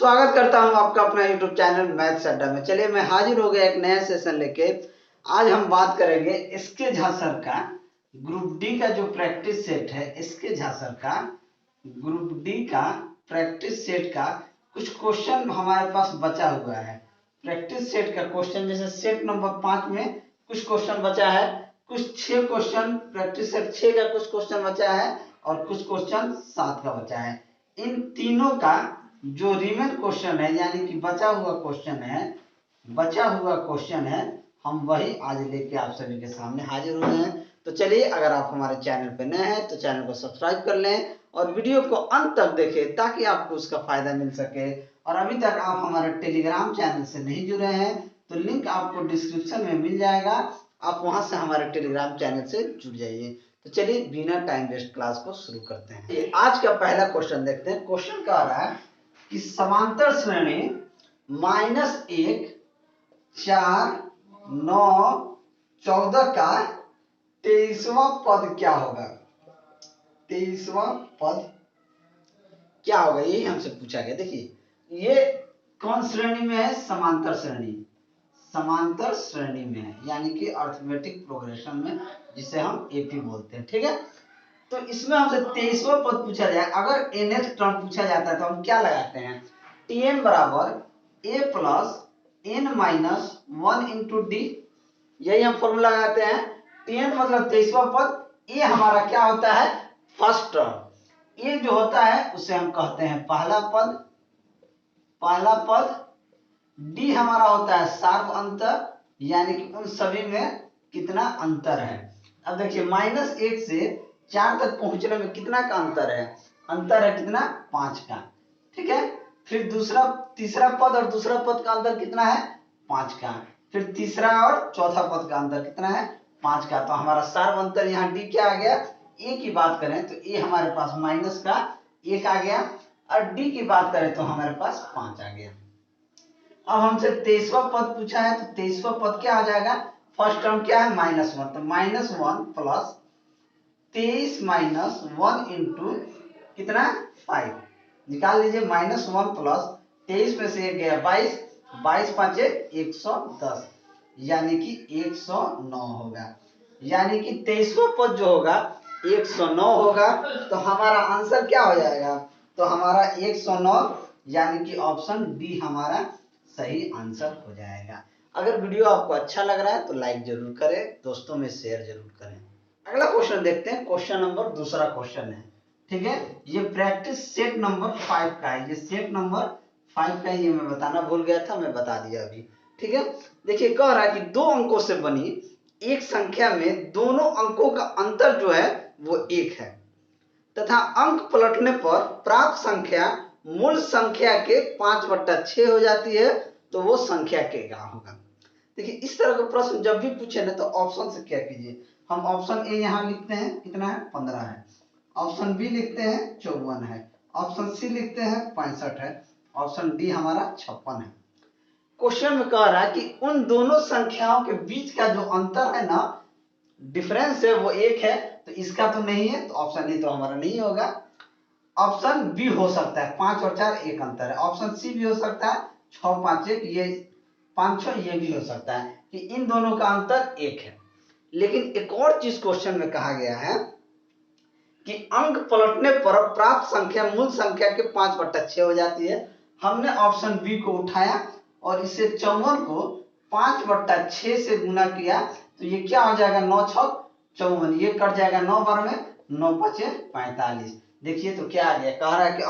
स्वागत करता हूं आपका अपना YouTube चैनल मैथ्स अड्डा में। चलिए मैं हाजिर हो गया एक नया सेशन लेके। आज हम बात करेंगे एसके झा सर का ग्रुप डी का जो प्रैक्टिस सेट है, एसके झा सर का ग्रुप डी का प्रैक्टिस सेट का कुछ क्वेश्चन हमारे पास बचा हुआ है। प्रैक्टिस सेट का क्वेश्चन जैसे सेट नंबर 5 में कुछ क्वेश्चन बचा है, कुछ 6 क्वेश्चन प्रैक्टिस सेट 6 का कुछ क्वेश्चन बचा है और कुछ क्वेश्चन 7 का बचा है। इन तीनों का जो रिमेन क्वेश्चन है यानी कि बचा हुआ क्वेश्चन है हम वही आज लेके आप सभी के सामने हाजिर हुए हैं। तो चलिए, अगर आप हमारे चैनल पर नए हैं तो चैनल को सब्सक्राइब कर लें और वीडियो को अंत तक देखें ताकि आपको उसका फायदा मिल सके। और अभी तक आप हमारे टेलीग्राम चैनल से नहीं जुड़े हैं तो लिंक आपको डिस्क्रिप्शन में मिल जाएगा, आप वहां से हमारे टेलीग्राम चैनल से जुड़ जाइए। तो चलिए बिना टाइम वेस्ट क्लास को शुरू करते हैं। आज का पहला क्वेश्चन देखते हैं। क्वेश्चन कह रहा है कि समांतर श्रेणी -1, 4, 9, 14 का 23वां पद क्या होगा? 23वां पद क्या होगा, यही हमसे पूछा गया। देखिए ये कौन श्रेणी में है? समांतर श्रेणी में है, यानी कि अर्थमेटिक प्रोग्रेशन में, जिसे हम एपी बोलते हैं। ठीक है, तो इसमें हमसे 23वां पद पूछा जाए, अगर nth टर्म पूछा जाता है तो हम क्या लगाते हैं? Tn बराबर a plus n minus 1 into D, यही हम फॉर्मूला लगाते हैं। Tn मतलब 23वां पद, ये हमारा क्या होता है? First term. ये जो होता है उसे हम कहते हैं पहला पद। डी हमारा होता है सार्व अंतर, यानी कि उन सभी में कितना अंतर है। अब देखिए -1 से 4 तक पहुंचने में कितना का अंतर है? अंतर है कितना? 5 का। ठीक है, फिर तीसरा पद और दूसरा पद का अंतर कितना है? 5 का। फिर तीसरा और चौथा पद का अंतर कितना है? 5 का। तो हमारा सार्व अंतर यहाँ डी क्या आ गया? ए की बात करें तो ए हमारे पास -1 आ गया, और डी की बात करें तो हमारे पास 5 आ गया। अब हमसे 23वां पद पूछा है तो 23वां पद क्या आ जाएगा? फर्स्ट टर्म क्या है? -1, तो -1 प्लस 23 माइनस 1 इंटू कितना? 5। निकाल लीजिए। -1 प्लस 23 में से 1 गया 22, 22 पांचे 110, यानी कि 109 होगा। यानी कि 23वां पद जो होगा 109 होगा। तो हमारा आंसर क्या हो जाएगा? तो हमारा 109, यानी कि ऑप्शन डी हमारा सही आंसर हो जाएगा। अगर वीडियो आपको अच्छा लग रहा है तो लाइक जरूर करें, दोस्तों में शेयर जरूर करें। अगला क्वेश्चन देखते हैं। क्वेश्चन नंबर दूसरा क्वेश्चन है। ठीक है, ये प्रैक्टिस सेट नंबर 5 का है। ये सेट नंबर 5 का है, ये मैं बताना भूल गया था, मैं बता दिया अभी। ठीक है, देखिए कह रहा है कि 2 अंकों से बनी एक संख्या में दोनों अंकों का अंतर जो है वो 1 है, तथा अंक पलटने पर प्राप्त संख्या मूल संख्या के 5/6 हो जाती है, तो वो संख्या क्या होगा? देखिए इस तरह का प्रश्न जब भी पूछे ना तो ऑप्शन से क्या कीजिए, हम ऑप्शन ए यहाँ लिखते हैं कितना है? 15 है। ऑप्शन बी लिखते हैं 54 है। ऑप्शन सी लिखते हैं 65 है। ऑप्शन डी हमारा 56 है। क्वेश्चन में कह रहा है कि उन दोनों संख्याओं के बीच का जो अंतर है ना, डिफरेंस है, वो 1 है। तो इसका तो नहीं है, तो ऑप्शन ए तो हमारा नहीं होगा। ऑप्शन बी हो सकता है, 5 और 4 एक अंतर है। ऑप्शन सी भी हो सकता है, 6, 5, 1, ये 5, 6 ये भी हो सकता है कि इन दोनों का अंतर 1 है। लेकिन एक और चीज क्वेश्चन में कहा गया है कि अंक पलटने पर प्राप्त संख्या मूल संख्या के 5/6 हो जाती है। हमने ऑप्शन बी को उठाया और इसे 54 को 5/6 से गुना किया, तो ये क्या हो जाएगा? 9 छक 54, ये कट जाएगा 9 बार में, 9 5 45। देखिए तो क्या आ गया? कह रहा है कि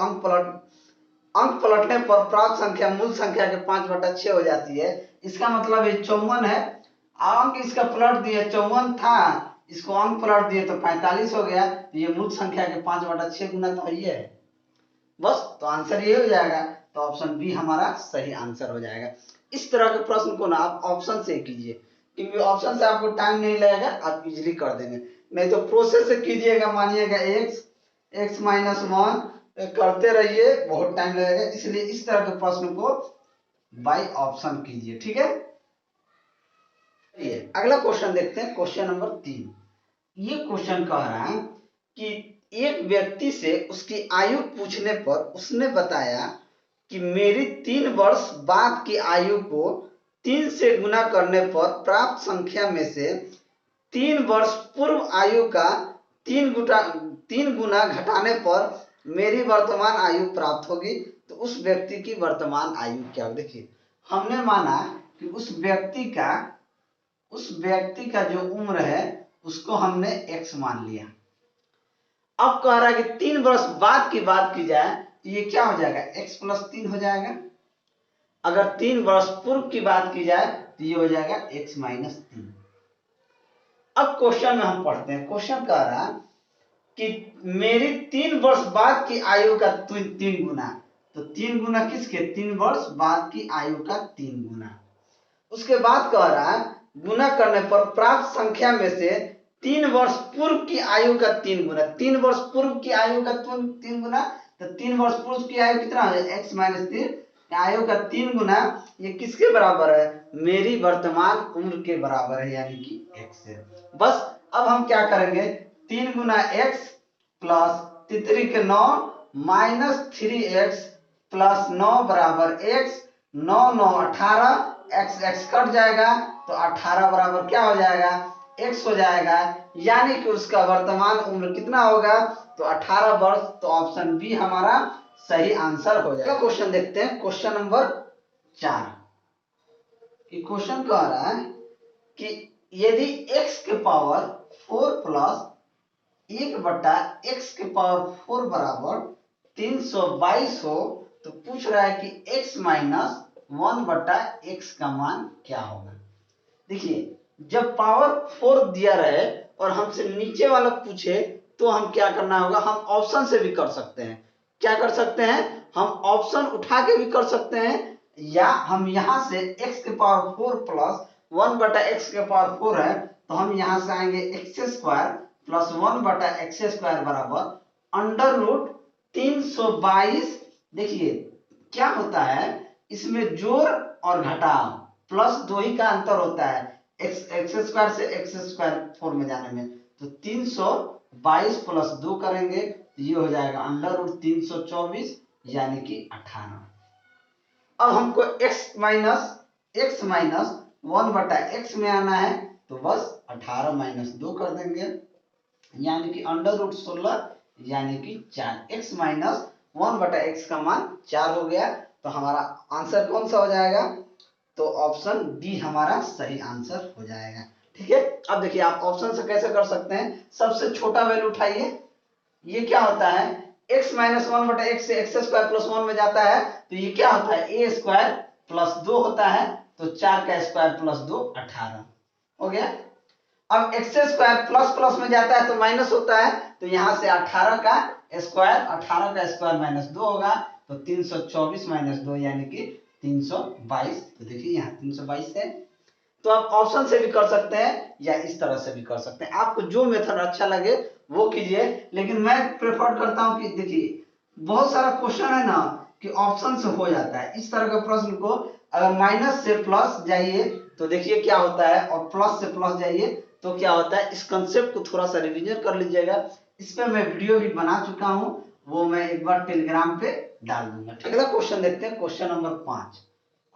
अंक पलटने पर प्राप्त संख्या मूल संख्या के 5/6 हो जाती है। इसका मतलब ये 54 है, अंक इसका पलट दिए, 54 था, इसको अंक पलट दिए तो 45 हो गया। तो ये मूल संख्या के 5/6 गुना तो ये है बस, तो आंसर ये हो जाएगा। तो ऑप्शन बी हमारा सही आंसर हो जाएगा। इस तरह के प्रश्न को ना आप ऑप्शन से कीजिए, क्योंकि ऑप्शन से आपको टाइम नहीं लगेगा, आप इजीली कर देंगे। नहीं तो प्रोसेस से कीजिएगा, मानिएगा x -1 करते रहिए, बहुत टाइम लगेगा। इसलिए इस तरह के प्रश्न को बाय ऑप्शन कीजिए। ठीक है, अगला क्वेश्चन देखते हैं। Question number 3। ये क्वेश्चन कह रहा है कि एक व्यक्ति से उसकी आयु पूछने पर उसने बताया कि मेरी 3 वर्ष बाद की आयु को 3 से गुना करने पर प्राप्त संख्या में से 3 वर्ष पूर्व आयु का 3 गुना घटाने पर मेरी वर्तमान आयु प्राप्त होगी। तो उस व्यक्ति की वर्तमान आयु क्या होगी? देखिए, हमने माना कि उस व्यक्ति का जो उम्र है उसको हमने x मान लिया। अब कह रहा है कि 3 वर्ष बाद की बात की जाए तो ये क्या हो जाएगा? x + 3 हो जाएगा। अगर 3 वर्ष पूर्व की बात की जाए तो ये हो जाएगा x - 3। अब क्वेश्चन में हम पढ़ते हैं। क्वेश्चन कह रहा कि मेरी 3 वर्ष बाद की आयु का 3 गुना। तो 3 गुना किसके? 3 वर्ष बाद की आयु का 3 गुना। उसके बाद कह रहा है गुना करने पर प्राप्त संख्या में से 3 वर्ष पूर्व की आयु का 3 गुना। 3 वर्ष पूर्व की आयु का 3 गुना। तो 3 वर्ष पूर्व की आयु कितना है? x - 3 आयु का 3 गुना। ये किसके बराबर है? मेरी वर्तमान उम्र के बराबर है, यानी कि x है। बस अब हम क्या करेंगे? 3 गुना x प्लस 3 के 9 माइनस 3x प्लस 9 बराबर x। 9 9 18, x कट जाएगा तो 18 बराबर क्या हो जाएगा? x हो जाएगा, यानी कि उसका वर्तमान उम्र कितना होगा? तो 18 वर्ष। तो ऑप्शन बी हमारा सही आंसर हो जाएगा। क्वेश्चन देखते हैं, क्वेश्चन नंबर 4। क्वेश्चन कह रहा है कि यदि x के पावर 4 प्लस 1/x के पावर 4 बराबर 322 हो तो पूछ रहा है कि x - 1/x का मान क्या होगा? देखिए, जब पावर 4 दिया रहे और हमसे नीचे वाला पूछे तो हम क्या करना होगा? हम ऑप्शन से भी कर सकते हैं। क्या कर सकते हैं? हम ऑप्शन उठा के भी कर सकते हैं, या हम यहां से x के पावर 4 प्लस 1/x के पावर 4 है तो हम यहां से आएंगे x² प्लस 1/x² बराबर √322। देखिए क्या होता है, इसमें जोड़ और घटाव प्लस 2 ही का अंतर होता है x² से x² फॉर्म में जाने में। तो 322 प्लस 2 करेंगे तो ये हो जाएगा √324, यानी कि 18। अब हमको x माइनस 1/x में आना है तो बस 18 - 2 कर देंगे, यानी कि √16, यानी कि 4। x - 1/x का मान 4 हो गया। तो हमारा आंसर कौन सा हो जाएगा? तो ऑप्शन डी हमारा सही आंसर हो जाएगा। ठीक है, अब देखिए आप ऑप्शन से कैसे कर सकते हैं। सबसे छोटा वैल्यू उठाइए। ये क्या होता है? x - 1/x से x² प्लस 1 में जाता है तो ये क्या होता है? a² प्लस 2 होता है। तो 4 का स्क्वायर प्लस 2 18 हो गया। अब x² प्लस प्लस में जाता है तो माइनस होता है, तो यहां से 18 का स्क्वायर माइनस 2 होगा। तो 324 माइनस 2 यानी कि 322। तो देखिए यहाँ 322 है। तो आप ऑप्शन से भी कर सकते हैं या इस तरह से भी कर सकते हैं, आपको जो मेथड अच्छा लगे वो कीजिए। लेकिन मैं प्रेफर करता हूं कि देखिए बहुत सारा क्वेश्चन है ना कि ऑप्शन से हो जाता है। इस तरह के प्रश्न को अगर माइनस से प्लस जाइए तो देखिए क्या होता है, और प्लस से प्लस जाइए तो क्या होता है। इस कंसेप्ट को थोड़ा सा रिवीजन कर लीजिएगा। इस पे मैं वीडियो भी बना चुका हूं, वो मैं एक बार टेलीग्राम पे डाल दूंगा। अगला क्वेश्चन देखते हैं, क्वेश्चन नंबर 5।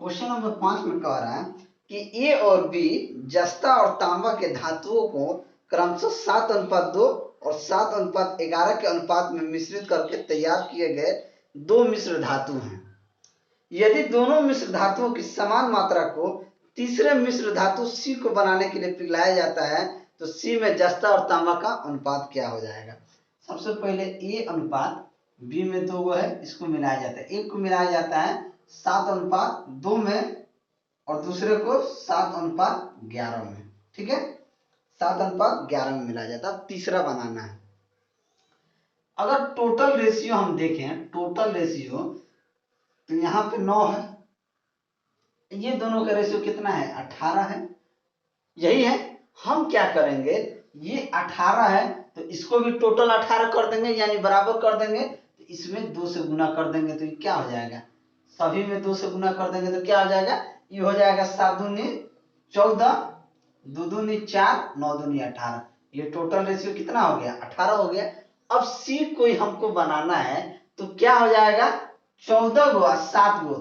क्वेश्चन नंबर 5 में कह रहा है कि ए और बी जस्ता और तांबा के धातुओं को क्रमशः 7:2 और 7:11 के अनुपात में मिश्रित करके तैयार किए गए 2 मिश्र धातु हैं। यदि दोनों मिश्र धातुओं की समान मात्रा को तीसरे मिश्र धातु C को बनाने के लिए पिघलाया जाता है तो C में जस्ता और तांबा का अनुपात क्या हो जाएगा? सबसे पहले A अनुपात B में 2 है, इसको मिलाया जाता है। एक को मिलाया जाता है 7:2 में और दूसरे को 7:11 में। ठीक है, 7:11 में मिलाया जाता है। तीसरा बनाना है। अगर टोटल रेशियो हम देखें, टोटल रेशियो तो यहाँ पे 9 है, ये दोनों का रेशियो कितना है? 18 है। यही है, हम क्या करेंगे, ये 18 है तो इसको भी टोटल 18 कर देंगे, यानी बराबर कर देंगे। तो इसमें 2 से गुना कर देंगे तो ये क्या हो जाएगा? सभी में 2 से गुना कर देंगे तो क्या हो जाएगा? ये हो जाएगा 7 दूनी 14, 2 दूनी 4, 9 दूनी 18। ये टोटल रेशियो कितना हो गया? 18 हो गया। अब C कोई हमको बनाना है तो क्या हो जाएगा? 14 गो और 7 गो,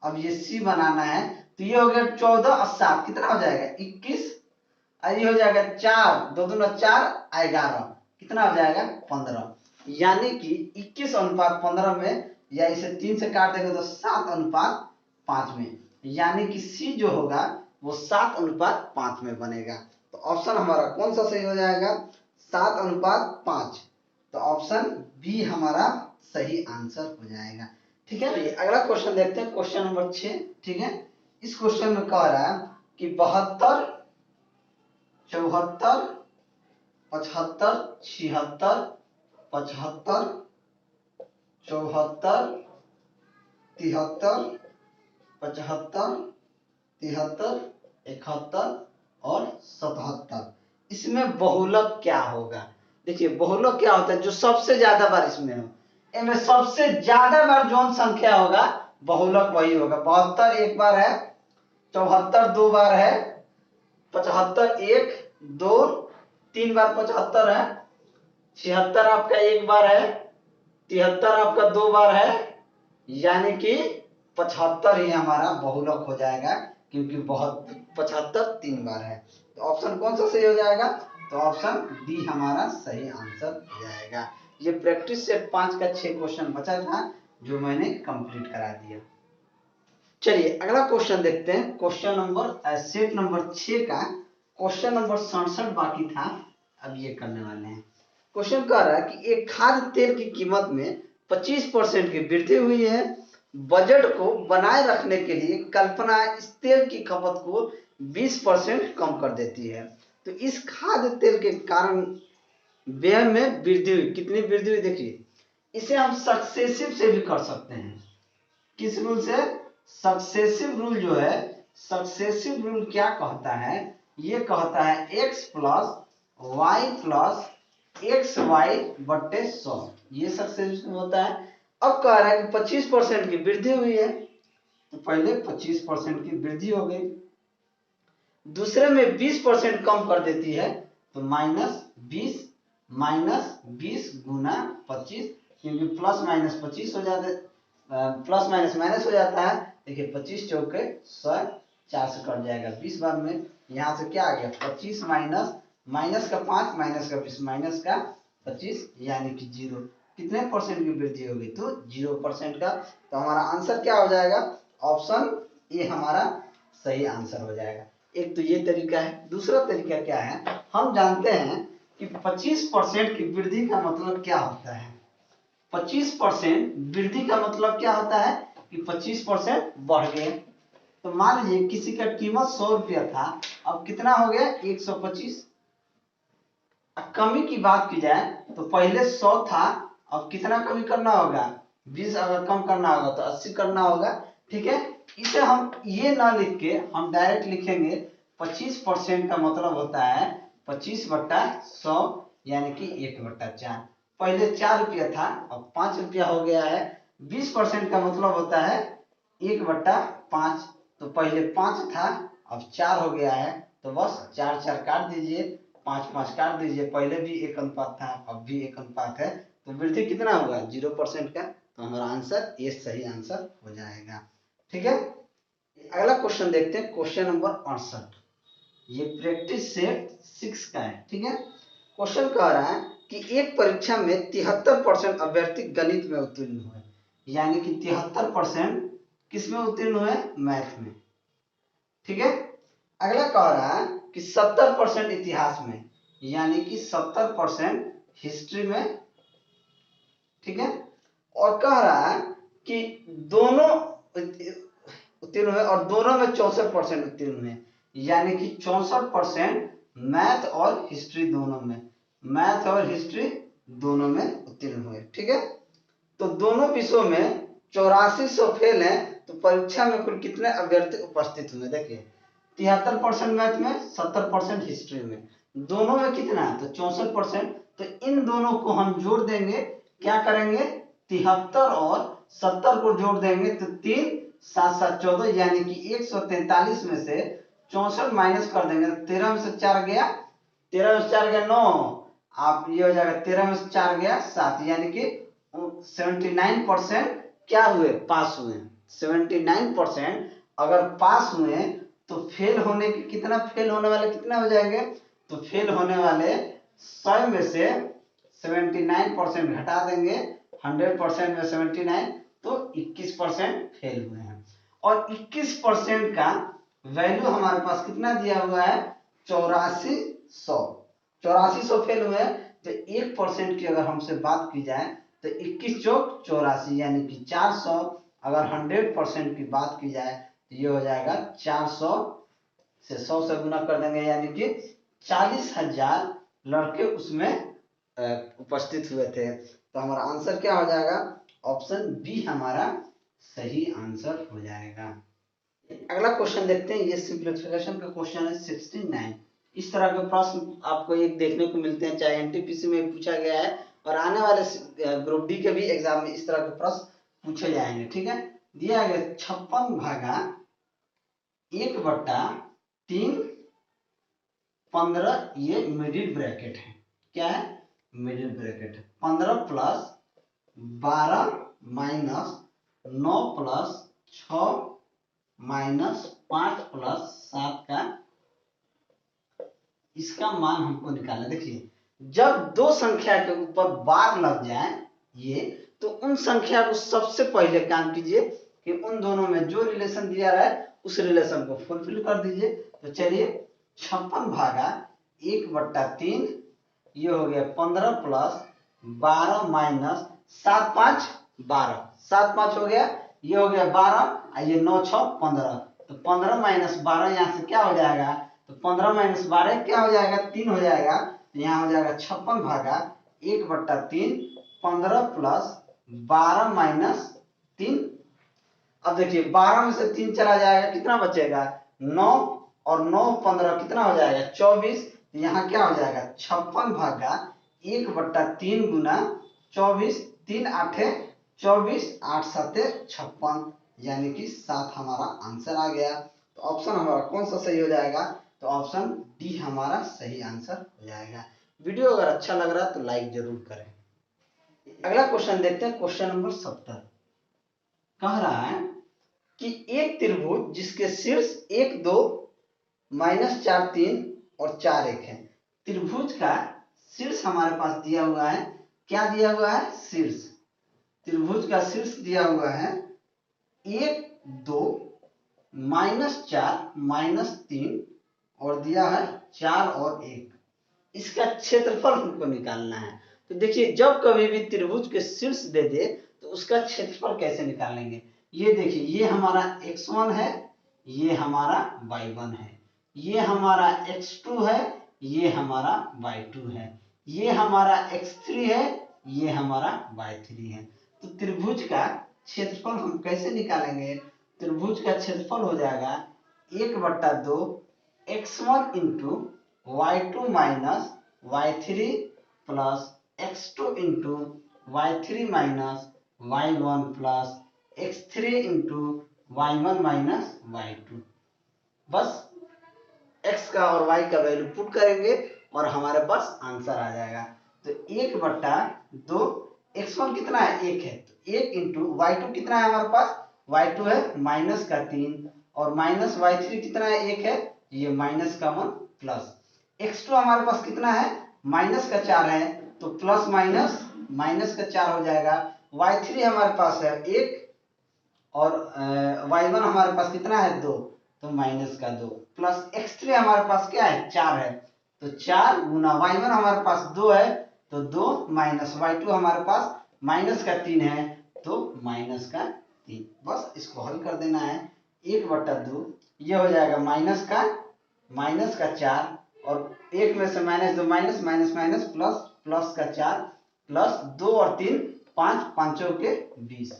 अब ये सी बनाना है तो ये हो गया 14 और 7 कितना हो जाएगा 21, और ये हो जाएगा 4 2 दूना 4 11 कितना हो जाएगा 15, यानी कि 21:15 में, या इसे 3 से काट देंगे तो 7:5 में, यानी कि सी जो होगा वो 7:5 में बनेगा। तो ऑप्शन हमारा कौन सा सही हो जाएगा 7:5, तो ऑप्शन बी हमारा सही आंसर हो जाएगा। ठीक है, अगला क्वेश्चन देखते हैं, क्वेश्चन नंबर 6। ठीक है, इस क्वेश्चन में कह रहा है कि 72 74 75 76 75 74 73 75 73 71 और 77, इसमें बहुलक क्या होगा। देखिए बहुलक क्या होता है, जो सबसे ज्यादा बार इसमें हो, इनमें सबसे ज्यादा बार जो संख्या होगा बहुलक वही होगा। 72 एक बार है, 74 दो बार है, 75 1 2 3 बार 75 है, 76 आपका एक बार है, 73 आपका दो बार है, यानी कि 75 ही हमारा बहुलक हो जाएगा, क्योंकि बहुत 75 तीन बार है। तो ऑप्शन कौन सा सही हो जाएगा, तो ऑप्शन डी हमारा सही आंसर हो जाएगा। ये प्रैक्टिस सेट 5 का 6 क्वेश्चन बचा था जो मैंने कंप्लीट करा दिया। चलिए अगला क्वेश्चन देखते हैं, क्वेश्चन नंबर सेट नंबर 6 का क्वेश्चन नंबर 67 बाकी था, अब ये करने वाले हैं। क्वेश्चन कह रहा है कि एक खाद्य तेल की कीमत में 25% की वृद्धि हुई है, बजट को बनाए रखने के लिए कल्पना इस तेल की खपत को 20% कम कर देती है। तो इस खाद्य तेल के कारण व्यय में वृद्धि हुई, कितनी वृद्धि हुई देखिए, इसे हम सक्सेसिव से भी कर सकते हैं। किस रूल से, सक्सेसिव रूल जो है, सक्सेसिव रूल क्या कहता है, ये कहता है x plus Y plus X Y बट्टे 100, ये सक्सेसिव होता है। अब कह रहा है कि 25% की वृद्धि हुई है, तो पहले 25% की वृद्धि हो गई, दूसरे में 20% कम कर देती है, तो -20 गुना 25, क्योंकि प्लस माइनस 25 हो जाता है, प्लस माइनस माइनस हो जाता है। देखिए 25 चौके 100, 4 से कट जाएगा 20 बार में, यहाँ से क्या आ गया 25 माइनस का 5 माइनस का 20 माइनस का 25, यानी कि 0। कितने परसेंट की वृद्धि होगी, तो 0% का। तो हमारा आंसर क्या हो जाएगा, ऑप्शन ए हमारा सही आंसर हो जाएगा। एक तो ये तरीका है, दूसरा तरीका क्या है, हम जानते हैं कि 25% की वृद्धि का मतलब क्या होता है। 25% वृद्धि का मतलब क्या होता है कि 25% बढ़ गए। तो मान लीजिए किसी का कीमत 100 रुपया था, अब कितना हो गया 125। कमी की बात की जाए तो पहले 100 था, अब कितना कमी करना होगा 20, अगर कम करना होगा तो 80 करना होगा। ठीक है, इसे हम ये ना लिख के हम डायरेक्ट लिखेंगे 25% का मतलब होता है 25/100, यानी कि 1/4। पहले 4 रुपया था, अब 5 रुपया हो गया है। 20% का मतलब होता है 1/5, तो पहले 5 था, अब 4 हो गया है, तो बस 4 4 काट दीजिए, 5 5 काट दीजिए, पहले भी 1 अनुपात था, अब भी 1 अनुपात है, तो वृद्धि कितना होगा 0% का। तो हमारा आंसर ये सही आंसर हो जाएगा। ठीक है, अगला क्वेश्चन देखते हैं, क्वेश्चन नंबर 68, ये प्रैक्टिस सेट 6 का है। ठीक है, क्वेश्चन कह रहा है कि एक परीक्षा में 73% अभ्यर्थी गणित में उत्तीर्ण हुए, यानी कि 73% किस में उत्तीर्ण हुए, मैथ में। ठीक है, अगला कह रहा है कि 70% इतिहास में, यानी कि 70% हिस्ट्री में। ठीक है, और कह रहा है कि दोनों उत्तीर्ण हुए और दोनों में 64% उत्तीर्ण हुए, यानी कि 64% मैथ और हिस्ट्री दोनों में, मैथ और हिस्ट्री दोनों में उत्तीर्ण हुए। ठीक है, तो दोनों विषयों में 8400 फेल है, तो परीक्षा में कुल कितने अभ्यर्थी उपस्थित हुए, देखिए 73% मैथ में, 70% हिस्ट्री में, दोनों में कितना है तो 64%। तो इन दोनों को हम जोड़ देंगे, क्या करेंगे 73 और 70 को जोड़ देंगे, तो 3 7 7 14, यानी कि 143 में से 64 माइनस कर देंगे, 13 में से 4 गया, 13 में से 4 गया 9, आप ये हो जाएगा 13 में से 4 गया 7, यानी कि 79% क्या हुए, पास हुए। 79% अगर पास हुए तो फेल होने के कितना, फेल होने वाले कितना हो जाएंगे, तो फेल होने वाले 100 में से 79% घटा देंगे, 100% में 79 तो 21% फेल हुए हैं। और 21% का वैल्यू हमारे पास कितना दिया हुआ है, 8400। 8400 फेल हुए हैं, तो 1% की अगर हमसे बात की जाए तो 21 चौक 84 यानी कि 400। अगर 100% की बात की जाए तो ये हो जाएगा 400 से 100 से गुना कर देंगे, यानी कि 40,000 लड़के उसमें उपस्थित हुए थे। तो हमारा आंसर क्या हो जाएगा, ऑप्शन बी हमारा सही आंसर हो जाएगा। अगला क्वेश्चन देखते हैं, ये सिंप्लीफिकेशन का क्वेश्चन है 69। इस तरह के प्रश्न आपको एक देखने को मिलते हैं, चाहे एनटीपीसी में पूछा गया है और आने वाले ग्रुप डी के भी एग्जाम में इस तरह के प्रश्न पूछे जाएंगे। ठीक है, दिया गया 56 भागा 1/3 15, ये मिडिल ब्रैकेट है। क्या है, मिडिल ब्रैकेट है। 15 plus 12 minus 9 plus 6 minus 5 plus 7 का, इसका मान हमको निकालना। देखिए जब दो संख्या के ऊपर बार लग जाए ये, तो उन संख्या को सबसे पहले काम कीजिए कि उन दोनों में जो रिलेशन दिया रहा है उस रिलेशन को फुलफिल कर दीजिए। तो चलिए 56 भागा 1/3, ये हो गया 15 प्लस 12 माइनस 7 5 12, 7 5 हो गया, ये हो गया 12, ये 9 6 15। तो 15 माइनस 12 यहाँ से क्या हो जाएगा, तो 15 माइनस 12 क्या हो जाएगा, 3 हो जाएगा। तो यहाँ हो जाएगा 56 भागा 1/3, 15 प्लस 12 माइनस 3। अब देखिए 12 में से 3 चला जाएगा, कितना बचेगा 9, और 9 15 कितना हो जाएगा 24। यहाँ क्या हो जाएगा 56 भागा 1/3 गुना 24, 3 8 24, 8 7 56, यानी कि 7 हमारा आंसर आ गया। तो ऑप्शन हमारा कौन सा सही हो जाएगा, तो ऑप्शन डी हमारा सही आंसर हो जाएगा। वीडियो अगर अच्छा लग रहा है तो लाइक जरूर करें। अगला क्वेश्चन देखते हैं, क्वेश्चन नंबर 70। कह रहा है कि एक त्रिभुज जिसके शीर्ष 1 2 माइनस 4 3 और 4 1 है। त्रिभुज का शीर्ष हमारे पास दिया हुआ है, क्या दिया हुआ है, शीर्ष। त्रिभुज का शीर्ष दिया हुआ है 1 2 माइनस 4 माइनस 3 और दिया है 4 और 1। इसका क्षेत्रफल हमको निकालना है। तो देखिए जब कभी भी त्रिभुज के शीर्ष दे दे तो उसका क्षेत्रफल कैसे निकालेंगे। ये देखिए ये हमारा x1 है, ये हमारा y1 है, ये हमारा x2 है, ये हमारा y2 है, ये हमारा x3 है, ये हमारा y3 है। तो त्रिभुज का क्षेत्रफल हम कैसे निकालेंगे, त्रिभुज का क्षेत्रफल हो जाएगा 1/2 x1 into y2 minus y3 plus x2 into y3 minus y1 plus x3 into y1 minus y2। बस x का और y का वैल्यू पुट करेंगे और हमारे पास आंसर आ जाएगा। तो 1/2, x1 कितना है 1 है, तो 1 इंटू y2 कितना है हमारे पास, y2 है माइनस का 3, और माइनस y3 कितना है 1 है, ये माइनस का 1 प्लस x2 हमारे पास कितना है माइनस का 4 है, तो प्लस माइनस माइनस का 4 हो जाएगा। y3 हमारे पास है 1 और y1 हमारे पास कितना है 2, तो माइनस का 2 प्लस x3 हमारे पास क्या है 4 है, तो 4 गुना y1 हमारे पास 2 है, तो 2 माइनस y2 हमारे पास माइनस का 3 है, तो माइनस का 3। बस इसको हल कर देना है। 1/2 ये हो जाएगा माइनस का 4, और 1 में से minus 2 minus minus minus plus plus का 4 प्लस 2 और 3 5 5 के 20।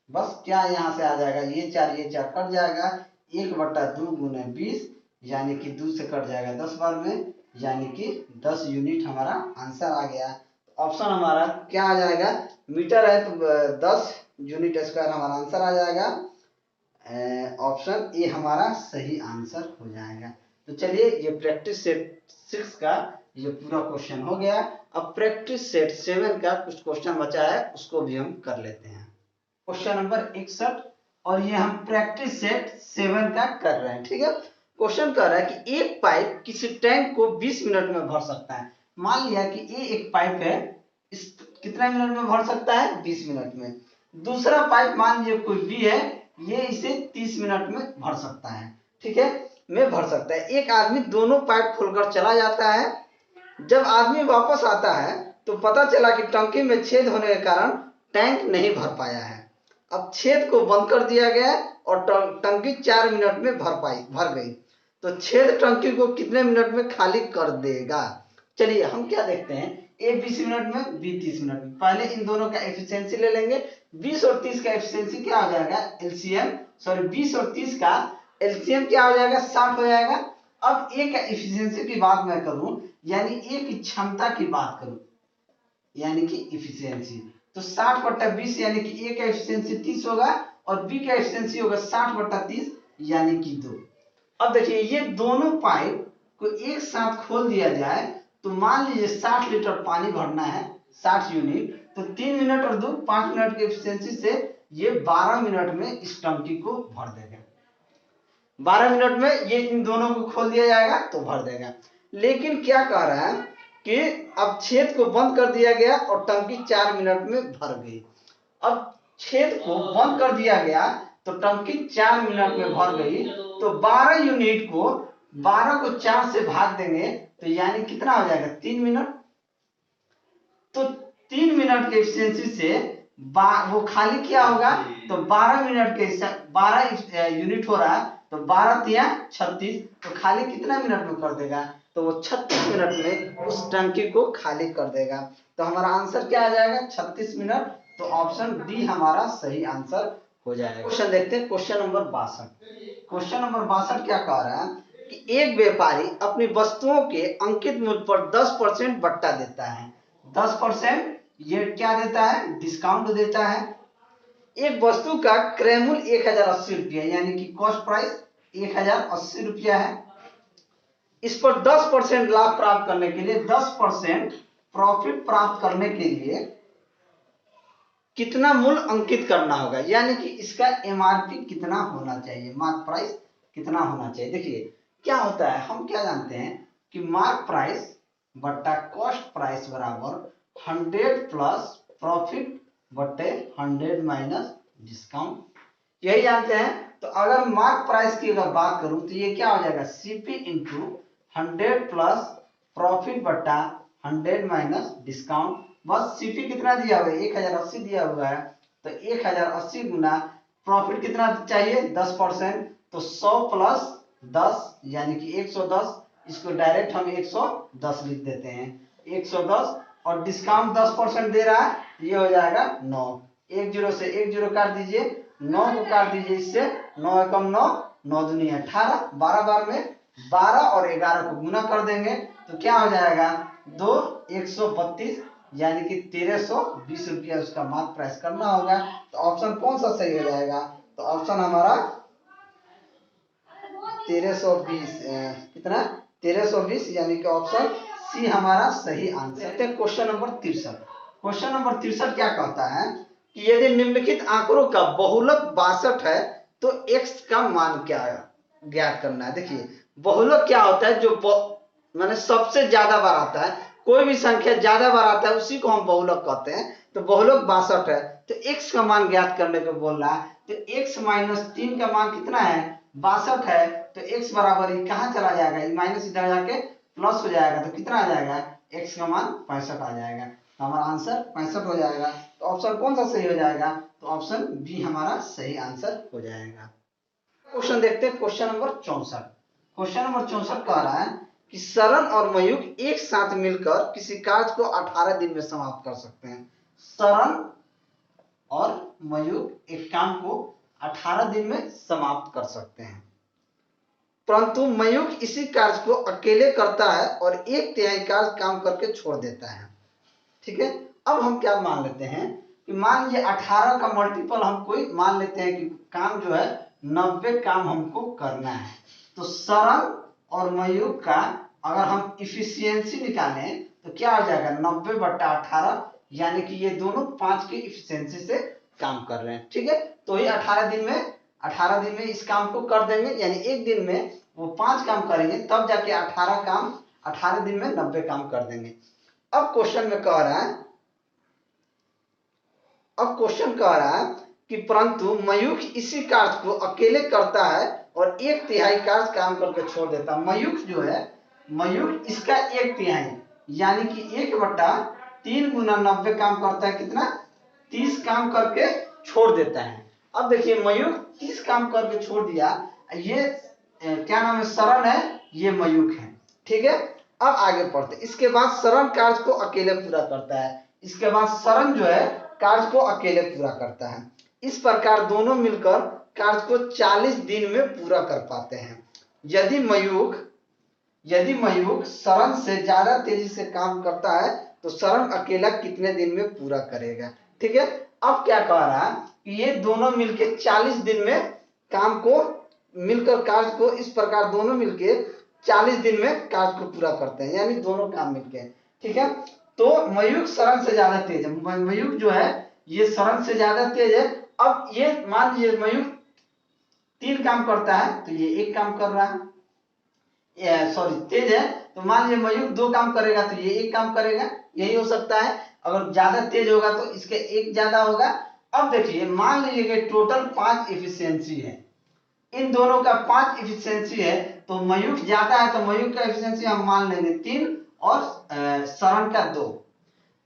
बस क्या यहाँ से आ जाएगा, ये 4 कट जाएगा, 1/2 गुने 20, यानी कि 2 से कट जाएगा 10 बार में, यानी कि 10 यूनिट हमारा आंसर आ गया। ऑप्शन हमारा क्या आ जाएगा, मीटर है तो 10 यूनिट स्क्वायर हमारा आंसर आ जाएगा। ऑप्शन ए हमारा सही आंसर हो जाएगा। तो चलिए ये प्रैक्टिस सेट 6 का ये पूरा क्वेश्चन हो गया। अब प्रैक्टिस सेट 7 का कुछ क्वेश्चन बचा है, उसको भी हम कर लेते हैं। क्वेश्चन नंबर 61 और ये हम प्रैक्टिस सेट 7 का कर रहे हैं। ठीक है, क्वेश्चन कह रहा है कि एक पाइप किसी टैंक को 20 मिनट में भर सकता है। मान लिया कि ये एक पाइप है, इस कितना मिनट में भर सकता है, 20 मिनट में। दूसरा पाइप मान लीजिए कोई बी है, ये इसे 30 मिनट में भर सकता है। ठीक है, में भर सकता है। एक आदमी दोनों पाइप खोलकर चला जाता है। जब आदमी वापस आता है तो पता चला कि टंकी में छेद होने के कारण टैंक नहीं भर पाया है। अब छेद को बंद कर दिया गया और टंकी 4 मिनट में भर गई। तो छेद टंकी को कितने मिनट में खाली कर देगा? चलिए हम क्या देखते हैं, ए 20 मिनट में, बी 30 मिनट में। पहले इन दोनों का एफिशिएंसी ले लेंगे। 20 और 30 का एफिशिएंसी क्या हो जाएगा, एलसीएम, सॉरी 20 और 30 का एलसीएम क्या हो जाएगा, 60 हो जाएगा। अब ए का एफिशिएंसी की बात मैं करूं, यानी ए की क्षमता की बात करूं, यानी कि एफिशिएंसी, तो 60/20 यानी कि ए का एफिशिएंसी 30 होगा और बी का एफिशिएंसी होगा 60/30 यानी कि 2। अब देखिए ये दोनों पाइप को एक साथ खोल दिया जाए तो मान लीजिए 60 लीटर पानी भरना है, 60 यूनिट, तो 3 मिनट और 2 5 मिनट की एफिशिएंसी से ये 12 मिनट में इस टंकी को भर देगा। 12 मिनट में ये इन दोनों को खोल दिया जाएगा तो भर देगा। लेकिन क्या कह रहा है कि अब छेद को बंद कर दिया गया और टंकी 4 मिनट में भर गई। अब छेद को बंद कर दिया गया तो टंकी 4 मिनट में भर गई, तो 12 यूनिट को 12 को 4 से भाग देंगे तो यानी कितना हो जाएगा, 3 मिनट। तो 3 मिनट के एफिशिएंसी से वो खाली क्या होगा, तो 12 मिनट के 12 यूनिट हो रहा है, तो 12 तिया 36, तो खाली कितना मिनट में कर देगा, तो वो 36 मिनट में उस टंकी को खाली कर देगा। तो हमारा आंसर क्या आ जाएगा, 36 मिनट। तो ऑप्शन डी हमारा सही आंसर हो जाएगा। क्वेश्चन देखते हैं, क्वेश्चन नंबर 62। क्वेश्चन नंबर 62 क्या कह रहा है कि एक व्यापारी अपनी वस्तुओं के अंकित मूल्य पर 10% बट्टा देता है। 10% ये क्या देता है, डिस्काउंट देता है। एक वस्तु का क्रय मूल्य 1080 रुपया यानी कि कॉस्ट प्राइस 1080 रुपया है। इस पर 10% लाभ प्राप्त करने के लिए, 10% प्रॉफिट प्राप्त करने के लिए कितना मूल्य अंकित करना होगा, यानी कि इसका एमआरपी कितना होना चाहिए, मार्क प्राइस कितना होना चाहिए। देखिए क्या होता है, हम क्या जानते हैं कि मार्क प्राइस बट्टा कॉस्ट प्राइस बराबर 100 प्लस प्रॉफिट बट्टे 100 माइनस डिस्काउंट, यही जानते हैं। तो अगर मार्क प्राइस की अगर बात करूं तो ये क्या हो जाएगा, सीपी इंटू 100 प्लस प्रॉफिट बट्टा 100 माइनस डिस्काउंट। बस सीपी कितना दिया हुआ है, 1080 दिया हुआ है, तो 1080 गुना प्रॉफिट कितना चाहिए, 10%, तो 100 प्लस 10 यानी कि 110। इसको डायरेक्ट हम 110 लिख देते हैं, 110, और डिस्काउंट 10% दे रहा है, ये हो जाएगा 9। 1 0 से 1 0 काट दीजिए, 9 को काट दीजिए इससे, 9 एकम 9, 9 दूनी 18, 12 बार में 12 और 11 को गुना कर देंगे तो क्या हो जाएगा, 2 132 यानी कि 1320 रुपया उसका मार्क प्राइस करना होगा। तो ऑप्शन कौन सा सही हो जाएगा, तो ऑप्शन हमारा 1320, कितना 1320 यानी कि ऑप्शन सी हमारा सही आंसर है। Question number 63। क्वेश्चन नंबर 63 क्या कहता है कि यदि निम्नलिखित आंकड़ों का बहुलक 62 है तो x का मान क्या ज्ञात करना है। देखिए बहुलक क्या होता है, जो माने सबसे ज्यादा बार आता है, कोई भी संख्या ज्यादा बार आता है उसी को हम बहुलक कहते हैं। तो बहुलक 62 है, तो x का मान ज्ञात करने को बोल रहा है। तो x माइनस 3 का मान कितना है, 62 है, तो x बराबर ही कहाँ चला जाएगा, माइनस इधर जाके प्लस हो जाएगा, तो कितना आ जाएगा, x का मान 65 आ जाएगा। तो हमारा आंसर 65 हो जाएगा। तो ऑप्शन कौन सा सही हो जाएगा, तो ऑप्शन बी हमारा सही आंसर हो जाएगा। क्वेश्चन देखते हैं, क्वेश्चन नंबर 64। क्वेश्चन नंबर 64 कह रहा है कि सरन और मयूख एक साथ मिलकर किसी कार्य को 18 दिन में समाप्त कर सकते हैं। सरन और मयूख एक काम को 18 दिन में समाप्त कर सकते हैं, परंतु मयूख इसी कार्य को अकेले करता है और 1/3 कार्य काम करके छोड़ देता है। ठीक है, अब हम क्या मान लेते हैं कि मान लीजिए 18 का मल्टीपल हम कोई मान लेते हैं कि काम जो है 90 काम हमको करना है। तो सरन और मयूख का अगर हम इफिशियंसी निकालें तो क्या हो जाएगा, 90/18 यानी कि ये दोनों 5 की इफिशियंसी से काम कर रहे हैं, ठीक है। तो ये 18 दिन में इस काम को कर देंगे, यानी एक दिन में वो 5 काम करेंगे, तब जाके 18 दिन में 90 काम कर देंगे। अब क्वेश्चन में कह रहा है कि परंतु मयूख इसी कार्य को अकेले करता है और 1/3 कार्य काम करके छोड़ देता है। मयूख इसका 1/3 यानी कि 1/3 गुना 90 काम करता है, कितना 30 काम करके छोड़ देता है। अब देखिए मयूख 30 काम करके छोड़ दिया, ये क्या नाम है, शरण है, ये मयूख है, ठीक है। अब आगे पढ़ते, इसके बाद शरण कार्य को अकेले पूरा करता है। इसके बाद शरण जो है कार्य को अकेले पूरा करता है। इस प्रकार दोनों मिलकर कार्य को 40 दिन में पूरा कर पाते हैं। यदि मयूख शरण से ज्यादा तेजी से काम करता है तो शरण अकेला कितने दिन में पूरा करेगा, ठीक है। अब क्या कह रहा है कि ये दोनों मिलकर 40 दिन में काम को मिलकर कार्य को, इस प्रकार दोनों मिलकर 40 दिन में कार्य को पूरा करते हैं, यानी दोनों काम मिलकर, ठीक है। तो मयूख शरण से ज्यादा तेज है, मयूख जो है ये शरण से ज्यादा तेज है। अब ये मान लीजिए मयूख 3 काम करता है तो ये 1 काम कर रहा है, सॉरी तेज है, तो मान लीजिए मयूख 2 काम करेगा तो ये 1 काम करेगा, यही हो सकता है। अगर ज्यादा तेज होगा तो इसके 1 ज्यादा होगा। अब देखिए मान लीजिए कि टोटल 5 एफिशिएंसी है, इन दोनों का 5 एफिशिएंसी है, तो मयूख ज्यादा है तो मयूख का एफिशिएंसी हम मान लेंगे 3 और शरण का 2।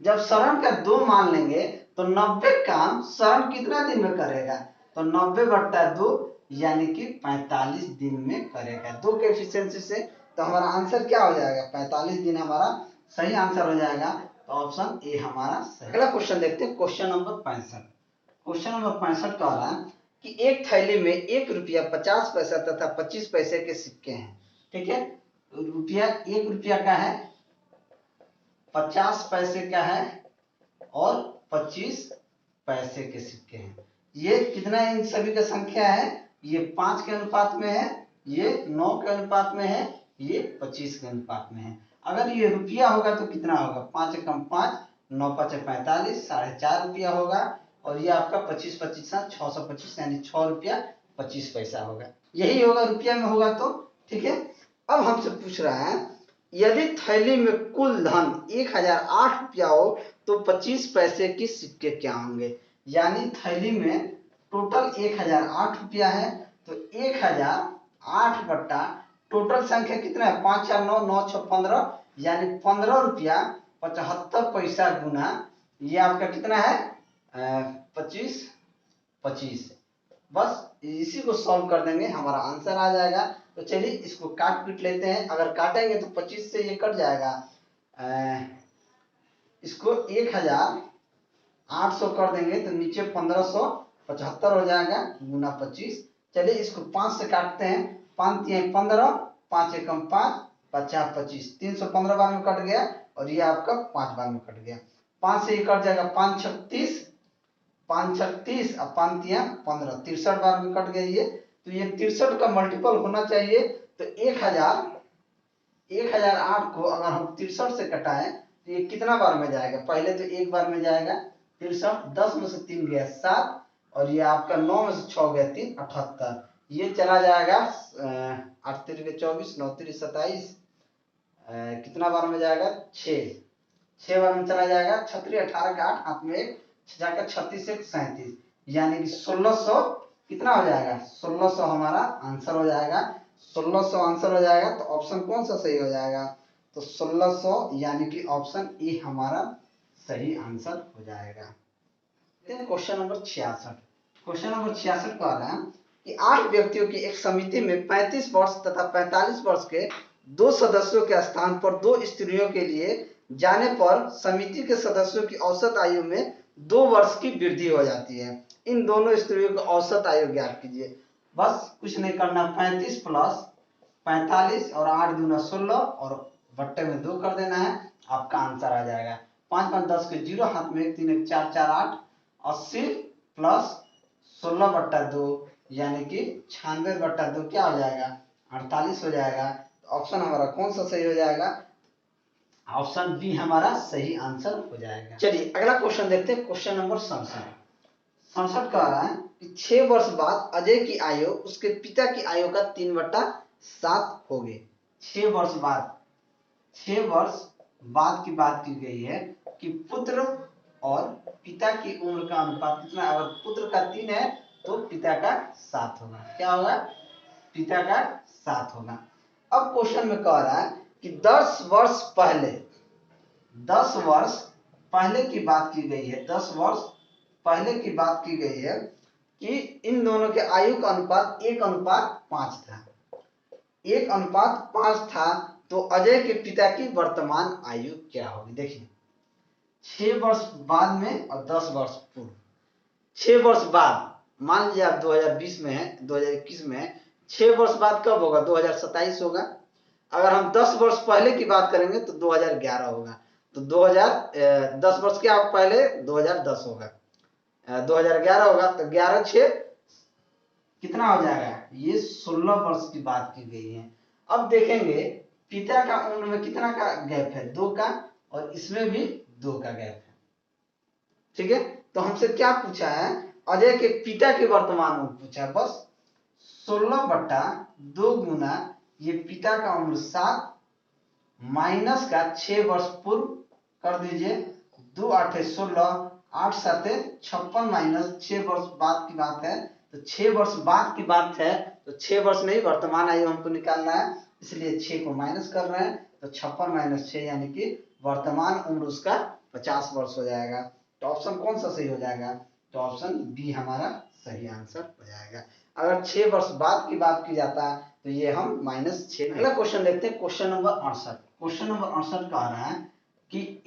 जब शरण का 2 मान लेंगे तो 90 काम शरण कितना दिन में करेगा, तो 90/2 यानी कि 45 दिन में करेगा 2 के एफिशिएंसी से। तो हमारा आंसर क्या हो जाएगा, 45 दिन हमारा सही आंसर हो जाएगा। तो ऑप्शन ए हमारा सही। अगला क्वेश्चन देखते हैं, क्वेश्चन नंबर 65। क्वेश्चन नंबर 65 कह रहा है कि एक थैली में 1 रुपया 50 पैसा तथा 25 पैसे के सिक्के हैं, ठीक है। 1 रुपया का है, 50 पैसे का है और 25 पैसे के सिक्के हैं। ये कितना, इन सभी का संख्या है, ये 5 के अनुपात में है, ये 9 के अनुपात में है, ये 25 के अनुपात में है। अगर ये रुपया होगा तो कितना होगा, 5 एकम 5, 9 5 45, 4.5 रुपया होगा। और ये आपका 25 25 625 यानी 6 रुपया 25 पैसा होगा, यही होगा रुपया में होगा तो, ठीक है। अब हमसे पूछ रहा है यदि थैली में कुल धन 1008 रुपया हो तो 25 पैसे की सिक्के क्या होंगे। यानी थैली में टोटल 1008 रुपया है, तो 1008 बट्टा टोटल संख्या कितना है, 5 4 9 9 6 15, यानी 15 रुपया 75 पैसा गुना ये आपका कितना है 25। बस इसी को सॉल्व कर देंगे, हमारा आंसर आ जाएगा। तो चलिए इसको काट पीट लेते हैं। अगर काटेंगे तो 25 से ये कट जाएगा, इसको 1800 कर देंगे तो नीचे 1575 हो जाएगा गुना 25। चलिए इसको 5 से काटते हैं, 5 3 15, 5 एकम 5, 50 25, 315 बार में कट गया और ये आपका 5 बार में कट गया। 5 से ये कट जाएगा 5 36, 5 36 और 5 3 15, 63 बार में कट गया ये। तो ये 63 का मल्टीपल होना चाहिए। तो 1008 को अगर हम 63 से कटाएं तो ये कितना बार में जाएगा, पहले तो 1 बार में जाएगा 63, 10 में से 3 गया 7 और ये आपका 9 में से 6 गया 3 78, ये चला जाएगा 8 3 24, 9 3 27, कितना बार में जाएगा 6 बार में चला जाएगा। 36 18 का 8 हाथ में 1 जाकर 36 1 37, यानी कि 1600 कितना हो जाएगा, 1600 हमारा आंसर हो जाएगा। 1600 आंसर हो जाएगा तो ऑप्शन कौन सा सही हो जाएगा, तो 1600 यानी कि ऑप्शन ए हमारा सही आंसर हो जाएगा। Question number 66। क्वेश्चन नंबर 66 कह रहा है कि 8 व्यक्तियों की एक समिति में 35 वर्ष तथा 45 वर्ष के 2 सदस्यों के स्थान पर 2 स्त्रियों के लिए जाने पर समिति के सदस्यों की औसत आयु में 2 वर्ष की वृद्धि हो जाती है। इन दोनों स्त्रियों की औसत आयु ज्ञात कीजिए। बस कुछ नहीं करना, 35 प्लस 45 और 8 दूना 16 और बट्टे में 2 कर देना है, आपका आंसर आ जाएगा। 5 5 10 के 0, हाथ में 1 3 1 4 4 8, 80 प्लस 16/2 यानी कि 96/2 क्या हो जाएगा 48 हो जाएगा। ऑप्शन हमारा कौन सा सही हो जाएगा, ऑप्शन बी हमारा सही आंसर हो जाएगा। चलिए अगला क्वेश्चन देखते हैं, क्वेश्चन नंबर 67। 67 कह रहा है कि 6 वर्ष बाद अजय की आयु उसके पिता की आयु का 3/7 हो गई। 6 वर्ष बाद, 6 वर्ष बाद की बात की गई है कि पुत्र और पिता की उम्र का अनुपात कितना, अगर पुत्र का 3 है तो पिता का 7 होगा। क्या होगा? पिता का 7 होगा। अब क्वेश्चन में कह रहा है कि 10 वर्ष पहले, 10 वर्ष पहले की बात की गई है, 10 वर्ष पहले की बात की गई है कि इन दोनों के आयु का अनुपात 1:5 था, 1:5 था। तो अजय के पिता की वर्तमान आयु क्या होगी? देखिए 6 वर्ष बाद में और 10 वर्ष पूर्व। 6 वर्ष बाद, मान लीजिए आप 2020 में है, 2021 में है, 6 वर्ष बाद कब होगा? 2027 होगा। अगर हम 10 वर्ष पहले की बात करेंगे तो 2011 होगा। तो 10 वर्ष क्या पहले 2010 होगा, 2011 होगा। तो 11×6 कितना हो जाएगा? ये 16 वर्ष की बात की गई है। अब देखेंगे पिता का उम्र में कितना का गैप है? 2 का, और इसमें भी 2 का गैप है। ठीक है, तो हमसे क्या पूछा है? अजय के पिता की वर्तमान उम्र पूछा है। बस 16/2 गुना ये पिता का उम्र 7 माइनस का 6 वर्ष पूर्व कर दीजिए। 2 8 16, 8 7 56 माइनस 6 वर्ष बाद की बात है। तो 6 वर्ष बाद की बात है, तो 6 वर्ष नहीं, वर्तमान आयु हमको निकालना है, इसलिए 6 को माइनस कर रहे हैं। तो 56 माइनस 6 यानी कि वर्तमान उम्र उसका 50 वर्ष हो जाएगा। तो ऑप्शन कौन सा सही हो जाएगा? तो ऑप्शन बी हमारा सही आंसर हो जाएगा। अगर 6 वर्ष बाद की बात की जाता तो ये हम -6। अगला क्वेश्चन देखते हैं, क्वेश्चन नंबर 68। क्वेश्चन नंबर 68 कह रहा है कि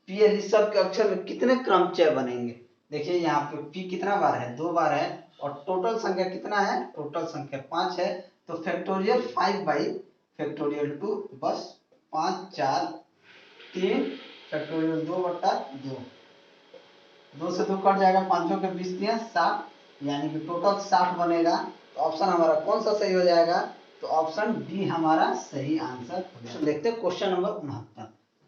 APPLE सब के अक्षर में कितने क्रमचय बनेंगे? देखिए यहाँ पे P कितना बार है? 2 बार है, और टोटल संख्या कितना है? टोटल संख्या 5 है। तो फैक्टोरियल 5/2, बस 5 4 3 फैक्टोरियल 2/2, 2 से 2 कट जाएगा, 5 के 20 दिया 60, यानी कि टोटल 60 बनेगा। तो ऑप्शन हमारा कौन सा सही हो जाएगा? तो ऑप्शन डी हमारा सही आंसर हो जाएगा। देखते हैं क्वेश्चन नंबर 69।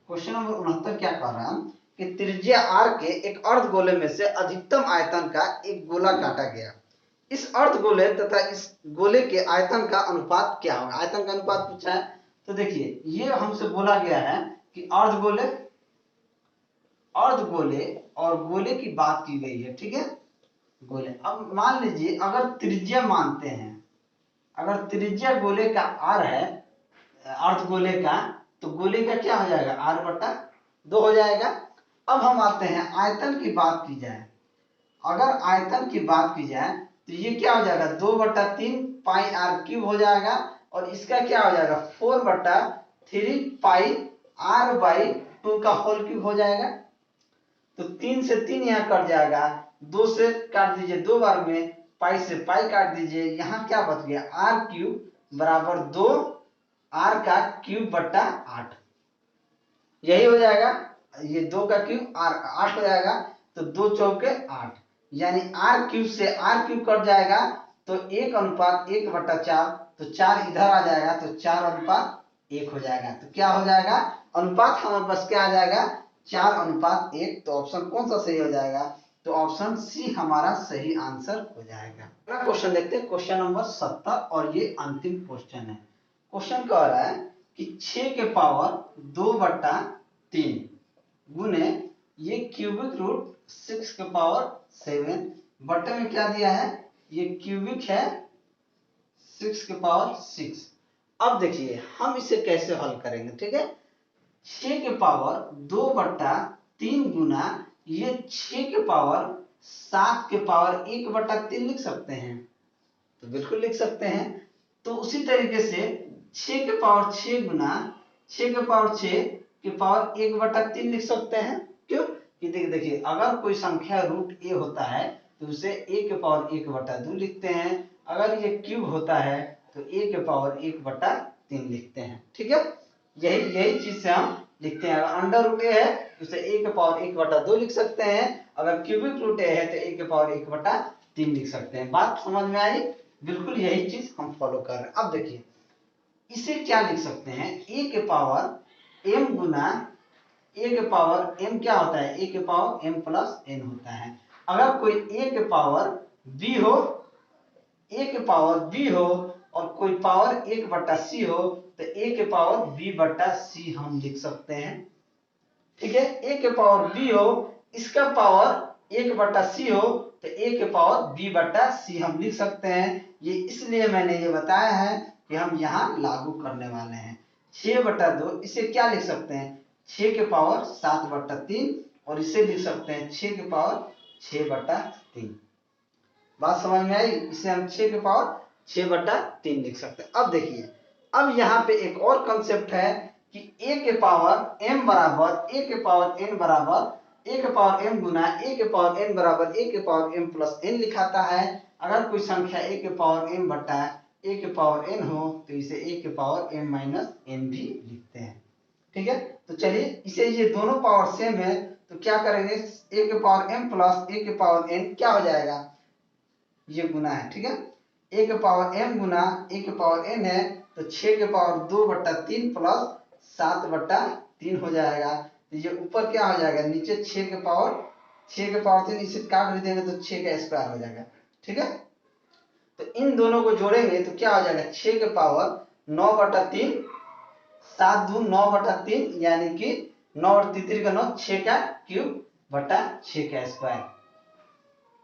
क्वेश्चन नंबर 69 क्या कर रहा है कि त्रिज्या r के एक अर्धगोले में से अधिकतम आयतन का एक गोला काटा गया। इस अर्धगोले तथा इस गोले के आयतन का अनुपात क्या होगा? आयतन का अनुपात पूछा है। तो देखिए ये हमसे बोला गया है कि अर्धगोले और गोले की बात की गई है। ठीक है, गोले। अब मान लीजिए अगर त्रिज्या मानते हैं, अगर त्रिज्या गोले का r है, अर्धगोले का, तो गोले का क्या हो जाएगा? r/2 हो जाएगा। अब हम आते हैं आयतन की बात की जाए, अगर आयतन की बात की जाए तो ये क्या हो जाएगा? 2/3 पाई r³ हो जाएगा, और इसका क्या हो जाएगा? 4/3 पाई r/2 का होल क्यूब हो जाएगा। तो 3 से 3 यहाँ कट जाएगा, 2 से काट दीजिए 2 बार में, पाई से पाई काट दीजिए, यहाँ क्या बच गया? r³ बराबर 2 r का क्यूब बट्टा 8, यही हो जाएगा। ये 2 का क्यूब 8 हो जाएगा। तो 2 चौके 8, यानी r³ से r³ कट जाएगा, तो 1:1/4, तो 4 इधर आ जाएगा, तो 4:1 हो जाएगा। तो क्या हो जाएगा? अनुपात हमारे पास क्या आ जाएगा? 4:1। तो ऑप्शन कौन सा सही हो जाएगा? तो ऑप्शन सी हमारा सही आंसर हो जाएगा। अगला क्वेश्चन देखते हैं, क्वेश्चन नंबर 70, और ये अंतिम क्वेश्चन है। क्वेश्चन कह रहा है कि 6 के पावर 2/3 गुने ये क्यूबिक रूट 6 के पावर 7, बटे में क्या दिया है? ये क्यूबिक है 6 के पावर 6। अब देखिए हम इसे कैसे हल करेंगे। ठीक है, 6 के पावर 2/3 गुना ये 6 के पावर 7 के पावर 1/3 लिख सकते हैं। तो बिल्कुल लिख सकते हैं। तो उसी तरीके से 6 के पावर 6 गुना 6 के पावर 6 के पावर 1/3 लिख सकते हैं। क्यों? कि देखिए अगर कोई संख्या रूट ए होता है तो उसे a के पावर 1/2 लिखते हैं। अगर ये क्यूब होता है तो a के पावर 1/3 लिखते हैं। ठीक है, यही चीज से हम लिखते हैं। अगर अंडर रूट ए है तो उसे a के पावर 1/2 लिख सकते हैं। अगर क्यूबिक रूट ए है तो a के पावर 1/3 लिख सकते हैं। बात समझ में आई? बिल्कुल यही चीज हम फॉलो कर रहे हैं। अब देखिए इसे क्या लिख सकते हैं? a के पावर m गुना a के पावर m क्या होता है, a के पावर m प्लस n होता है। अगर कोई a के पावर b हो, a के पावर b हो और कोई पावर 1/c हो तो a के पावर b/c हम लिख सकते हैं। ठीक है, a के पावर b हो, इसका पावर 1/c हो तो a के पावर b/c हम लिख सकते हैं। ये इसलिए मैंने ये बताया है कि हम यहाँ लागू करने वाले हैं। 6/2 इसे क्या लिख सकते हैं, 6 के पावर 7/3 और इसे लिख सकते हैं 6 के पावर 6/3। बात समझ में आई, इसे हम 6 के पावर 6/3 लिख सकते हैं। अब देखिए, अब यहाँ पे एक और कंसेप्ट है कि a के पावर m बराबर a के पावर n बराबर a के पावर m गुना a के पावर n बराबर a के पावर m प्लस n लिखाता है। अगर कोई संख्या a के पावर m बटा a के पावर n हो तो इसे a के पावर m माइनस n भी लिखते हैं। ठीक है, तो चलिए इसे, ये दोनों पावर सेम है तो क्या करेंगे, a के पावर m प्लस a के पावर n क्या हो जाएगा, ये गुना है। ठीक है, a के पावर m गुना a के पावर n है तो 6 के पावर 2/3 प्लस 7/3 हो जाएगा। तो ये ऊपर क्या हो जाएगा, नीचे 6 के पावर 3 इसे काट भी देंगे तो 6 का स्क्वायर हो जाएगा। ठीक है, तो इन दोनों को जोड़ेंगे तो क्या हो जाएगा, 6 के पावर 9/3, 7 दूनी 9/3 यानी कि 9/3 का 9, 6 का क्यूब बटा 6 का स्क्वायर।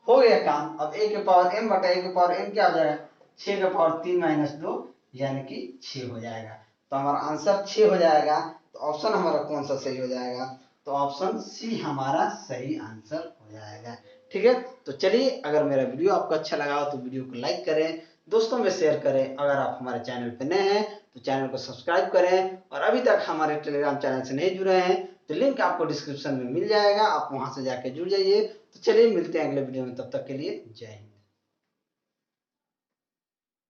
हो गया काम। अब a के पावर m बटा a के पावर n क्या हो जाएगा, 6 के पावर 3 माइनस 2 यानी कि 6 हो जाएगा। तो हमारा आंसर 6 हो जाएगा। तो ऑप्शन हमारा कौन सा सही हो जाएगा, तो ऑप्शन सी हमारा सही आंसर हो जाएगा। ठीक है, तो चलिए, अगर मेरा वीडियो आपको अच्छा लगा हो तो वीडियो को लाइक करें, दोस्तों में शेयर करें। अगर आप हमारे चैनल पर नए हैं तो चैनल को सब्सक्राइब करें और अभी तक हमारे टेलीग्राम चैनल से नहीं जुड़े हैं तो लिंक आपको डिस्क्रिप्शन में मिल जाएगा, आप वहां से जाके जुड़ जाइए। तो चलिए मिलते हैं अगले वीडियो में, तब तक के लिए जय हिंद।